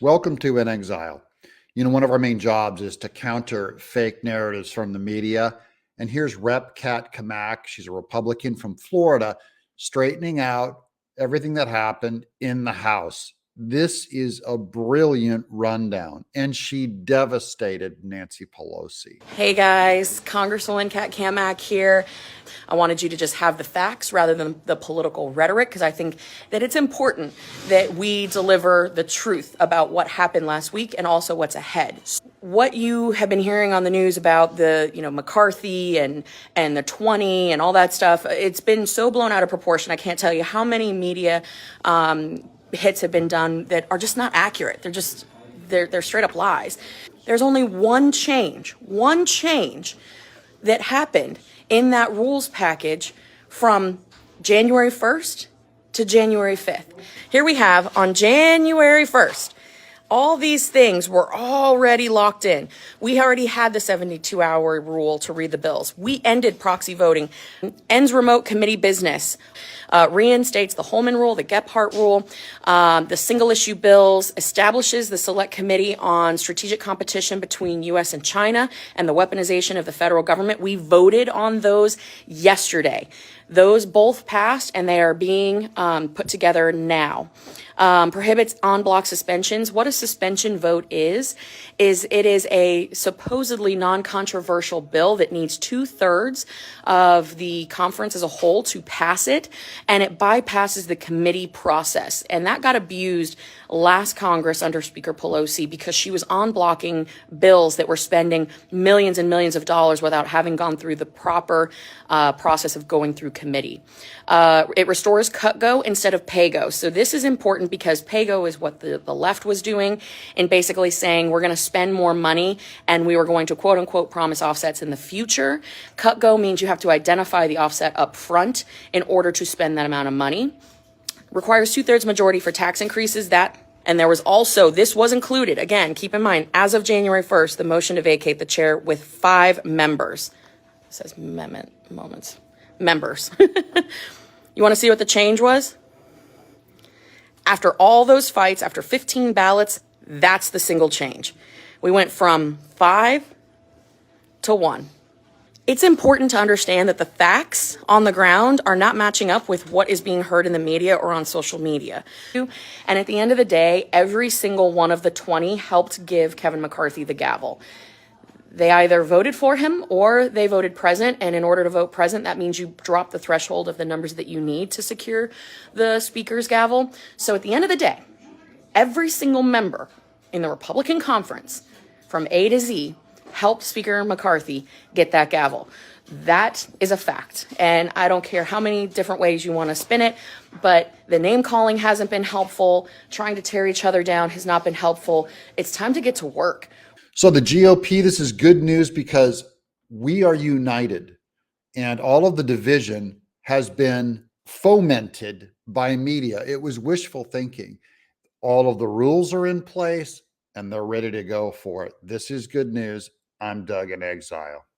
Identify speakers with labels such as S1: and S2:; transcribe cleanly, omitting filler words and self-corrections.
S1: Welcome to In Exile. One of our main jobs is to counter fake narratives from the media. And here's Rep. Kat Kamak. She's a Republican from Florida, straightening out everything that happened in the House. This is a brilliant rundown, and she devastated Nancy Pelosi.
S2: Hey guys, Congresswoman Kat Kamak here. I wanted you to just have the facts rather than the political rhetoric because I think that it's important that we deliver the truth about what happened last week and also what's ahead. What you have been hearing on the news about the, McCarthy and the 20 and all that stuff, it's been so blown out of proportion. I can't tell you how many media hits have been done that are just not accurate. They're straight up lies. There's only one change that happened in that rules package from January 1st to January 5th. Here we have on January 1st, all these things were already locked in. We already had the 72-hour rule to read the bills. We ended proxy voting, ends remote committee business, reinstates the Holman rule, the Gephardt rule, the single issue bills, establishes the select committee on strategic competition between U.S. and China and the weaponization of the federal government. We voted on those yesterday. Those both passed and they are being put together now. Prohibits en bloc suspensions. What a suspension vote is it is a supposedly non-controversial bill that needs 2/3 of the conference as a whole to pass it, and it bypasses the committee process. And that got abused last Congress under Speaker Pelosi because she was en blocking bills that were spending millions and millions of dollars without having gone through the proper process of going through committee. It restores cut-go instead of pay-go. So this is important because pay-go is what the left was doing and basically saying we're going to spend more money and we were going to quote-unquote promise offsets in the future. Cut-go means you have to identify the offset up front in order to spend that amount of money. Requires 2/3 majority for tax increases. And there was also, this was included, again, keep in mind, as of January 1st, the motion to vacate the chair with 5 members. It says members. You want to see what the change was? After all those fights, after 15 ballots, that's the single change. We went from 5 to 1. It's important to understand that the facts on the ground are not matching up with what is being heard in the media or on social media. And at the end of the day, every single one of the 20 helped give Kevin McCarthy the gavel. They either voted for him or they voted present. And in order to vote present, that means you drop the threshold of the numbers that you need to secure the speaker's gavel. So at the end of the day, every single member in the Republican conference from A to Z helped Speaker McCarthy get that gavel. That is a fact. And I don't care how many different ways you want to spin it, but the name calling hasn't been helpful. Trying to tear each other down has not been helpful. It's time to get to work.
S1: So the GOP, this is good news because we are united, and all of the division has been fomented by media. It was wishful thinking. All of the rules are in place and they're ready to go for it. This is good news. I'm Doug in Exile.